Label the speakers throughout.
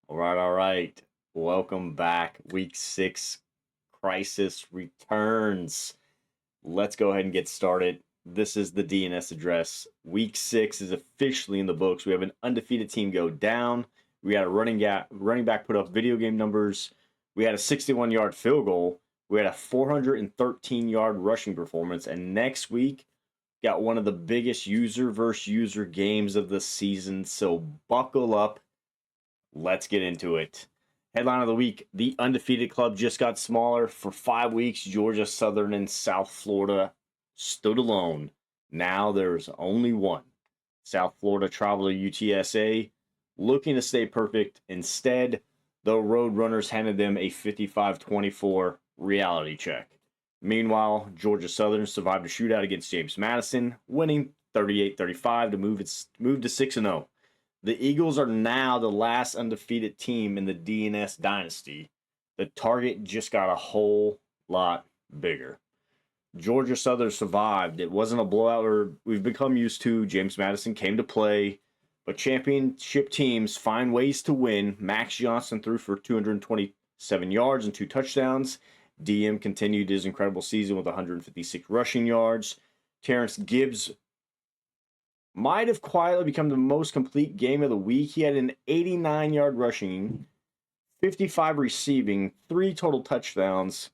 Speaker 1: All right. Welcome back. Week 6 crisis returns. Let's go ahead and get started. This is the DNS address. Week 6 is officially in the books. We have an undefeated team go down. We had a running back put up video game numbers. We had a 61-yard field goal. We had a 413-yard rushing performance. And next week, got one of the biggest user versus user games of the season. So buckle up. Let's get into it. Headline of the week, the undefeated club just got smaller. For 5 weeks, Georgia Southern and South Florida stood alone. Now there's only one. South Florida traveled to UTSA, looking to stay perfect. Instead, the Roadrunners handed them a 55-24 reality check. Meanwhile, Georgia Southern survived a shootout against James Madison, winning 38-35 to move to 6-0. The Eagles are now the last undefeated team in the DNS Dynasty. The target just got a whole lot bigger. Georgia Southern survived. It wasn't a blowout we've become used to. James Madison came to play, but championship teams find ways to win. Max Johnson threw for 227 yards and 2 touchdowns. DM continued his incredible season with 156 rushing yards. Terrence Gibbs might have quietly become the most complete game of the week. He had an 89-yard rushing, 55 receiving, 3 total touchdowns.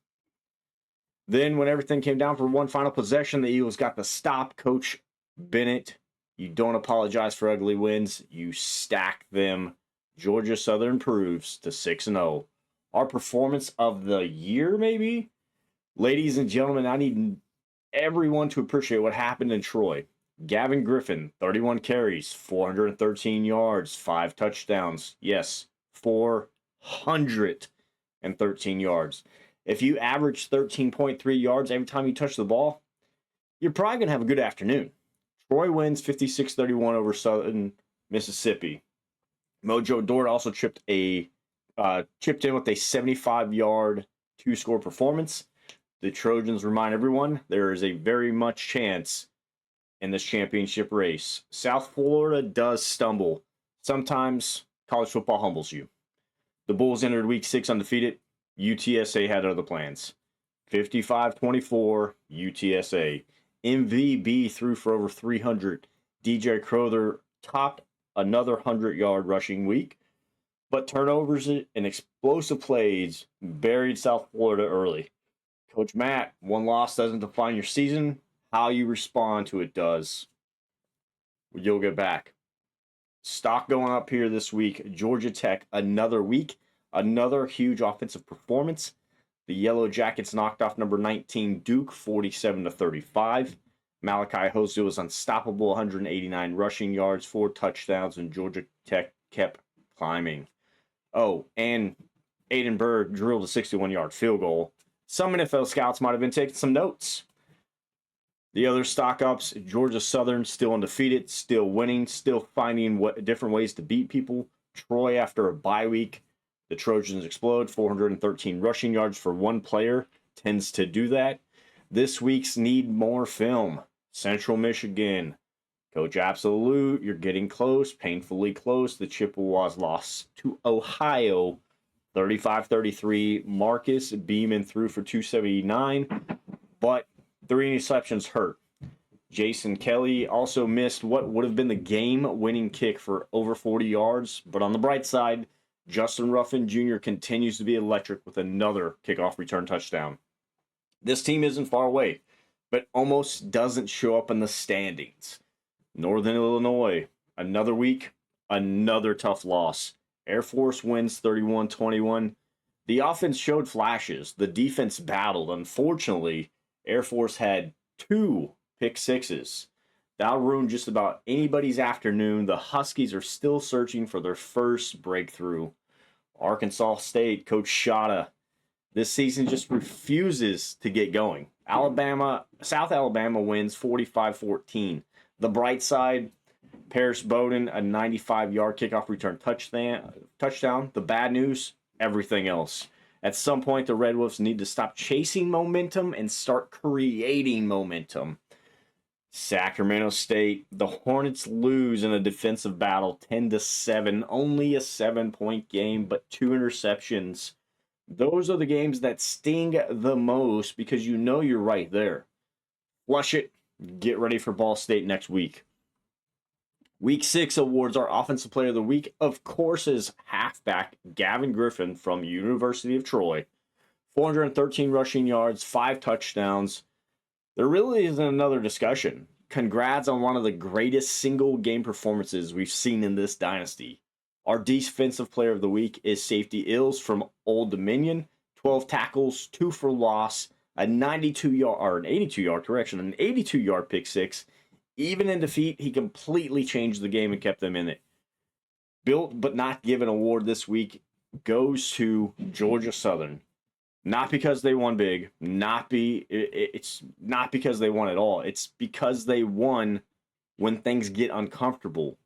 Speaker 1: Then when everything came down for one final possession, the Eagles got the stop. Coach Bennett, you don't apologize for ugly wins. You stack them. Georgia Southern proves to 6-0. Our performance of the year, maybe? Ladies and gentlemen, I need everyone to appreciate what happened in Troy. Gavin Griffin, 31 carries, 413 yards, 5 touchdowns. Yes, 413 yards. If you average 13.3 yards every time you touch the ball, you're probably going to have a good afternoon. Troy wins 56-31 over Southern Mississippi. Mojo Dort also chipped in with a 75-yard 2-score performance. The Trojans remind everyone there is a very much chance in this championship race. South Florida does stumble. Sometimes college football humbles you. The Bulls entered week 6 undefeated. UTSA had other plans. 55-24 UTSA. MVB threw for over 300. DJ Crowther topped another 100-yard rushing week. But turnovers and explosive plays buried South Florida early. Coach Matt, one loss doesn't define your season. How you respond to it does. You'll get back. Stock going up here this week. Georgia Tech, another week. Another huge offensive performance. The Yellow Jackets knocked off number 19 Duke 47-35. Malachi Hosley was unstoppable, 189 rushing yards, 4 touchdowns, and Georgia Tech kept climbing. Oh, and Aiden Berg drilled a 61-yard field goal. Some NFL scouts might have been taking some notes. The other stock ups, Georgia Southern still undefeated, still winning, still finding different ways to beat people. Troy, after a bye week, the Trojans explode. 413 rushing yards for one player tends to do that. This week's need more film. Central Michigan. Coach Absolute, you're getting close, painfully close. The Chippewas lost to Ohio 35-33. Marcus Beeman threw for 279, but 3 interceptions hurt. Jason Kelly also missed what would have been the game-winning kick for over 40 yards. But on the bright side, Justin Ruffin Jr. continues to be electric with another kickoff return touchdown. This team isn't far away, but almost doesn't show up in the standings. Northern Illinois, another week, another tough loss. Air Force wins 31-21. The offense showed flashes. The defense battled. Unfortunately, Air Force had 2 pick sixes. That'll ruin just about anybody's afternoon. The Huskies are still searching for their first breakthrough. Arkansas State, Coach Shada, this season just refuses to get going. South Alabama wins 45-14. The bright side, Paris Bowden, a 95-yard kickoff return touchdown. The bad news, everything else. At some point, the Red Wolves need to stop chasing momentum and start creating momentum. Sacramento State, the Hornets lose in a defensive battle 10-7, only a 7-point game, but 2 interceptions. Those are the games that sting the most because you know you're right there. Flush it. Get ready for Ball State next week. Week 6 awards our Offensive Player of the Week, of course, is halfback Gavin Griffin from University of Troy. 413 rushing yards, 5 touchdowns. There really isn't another discussion. Congrats on one of the greatest single game performances we've seen in this dynasty. Our Defensive Player of the Week is Safety Ills from Old Dominion. 12 tackles, 2 for loss, an 82-yard pick six. Even in defeat, he completely changed the game and kept them in it. Built but not given award this week goes to Georgia Southern. Not because they won big, it's not because they won at all. It's because they won when things get uncomfortable.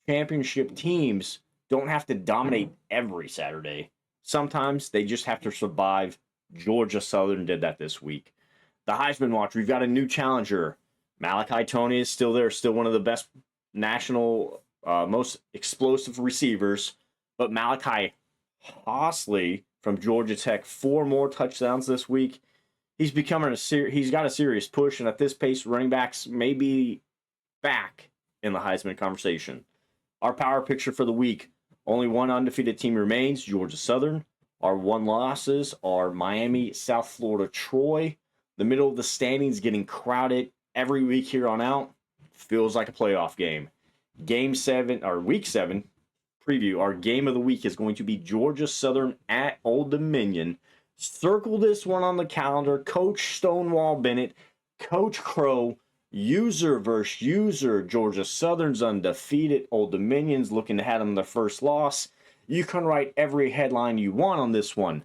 Speaker 1: Championship teams don't have to dominate every Saturday. Sometimes they just have to survive. Georgia Southern did that this week. The Heisman Watch, we've got a new challenger. Malachi Toney is still there, still one of the best national, most explosive receivers. But Malachi Hosley from Georgia Tech, 4 more touchdowns this week. He's becoming he's got a serious push, and at this pace, running backs may be back in the Heisman conversation. Our power picture for the week: only one undefeated team remains, Georgia Southern. Our 1 losses are Miami, South Florida, Troy. The middle of the standings getting crowded every week here on out. Feels like a playoff game. Week 7 preview. Our game of the week is going to be Georgia Southern at Old Dominion. Circle this one on the calendar. Coach Stonewall Bennett, Coach Crow, user versus user. Georgia Southern's undefeated. Old Dominion's looking to have them their first loss. You can write every headline you want on this one.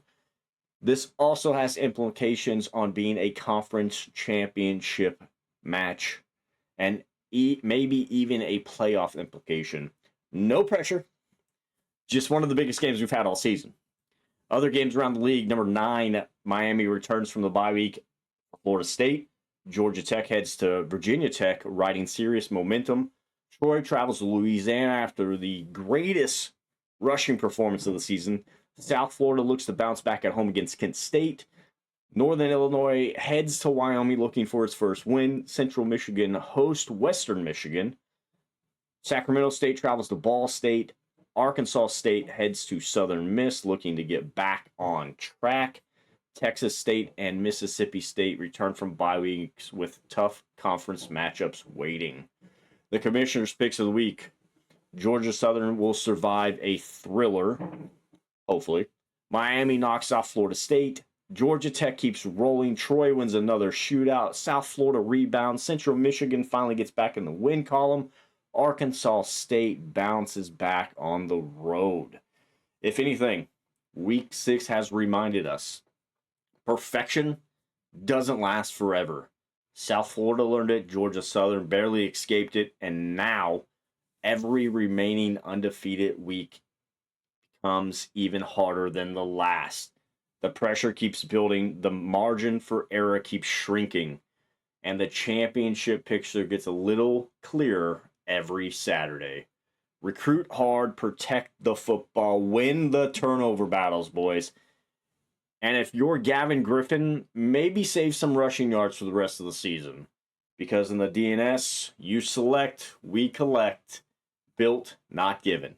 Speaker 1: This also has implications on being a conference championship match and maybe even a playoff implication. No pressure. Just one of the biggest games we've had all season. Other games around the league: number 9, Miami returns from the bye week. Florida State. Georgia Tech heads to Virginia Tech, riding serious momentum. Troy travels to Louisiana after the greatest rushing performance of the season. South Florida looks to bounce back at home against Kent State. Northern Illinois heads to Wyoming looking for its first win. Central Michigan hosts Western Michigan. Sacramento State travels to Ball State. Arkansas State heads to Southern Miss looking to get back on track. Texas State and Mississippi State return from bye weeks with tough conference matchups waiting. The commissioner's picks of the week: Georgia Southern will survive a thriller, hopefully. Miami knocks off Florida State. Georgia Tech keeps rolling. Troy wins another shootout. South Florida rebounds. Central Michigan finally gets back in the win column. Arkansas State bounces back on the road. If anything, Week 6 has reminded us perfection doesn't last forever. South Florida learned it. Georgia Southern barely escaped it. And now every remaining undefeated week becomes even harder than the last. The pressure keeps building. The margin for error keeps shrinking. And the championship picture gets a little clearer every Saturday. Recruit hard, protect the football, win the turnover battles, boys. And if you're Gavin Griffin, maybe save some rushing yards for the rest of the season. Because in the DNS, you select, we collect. Built, not given.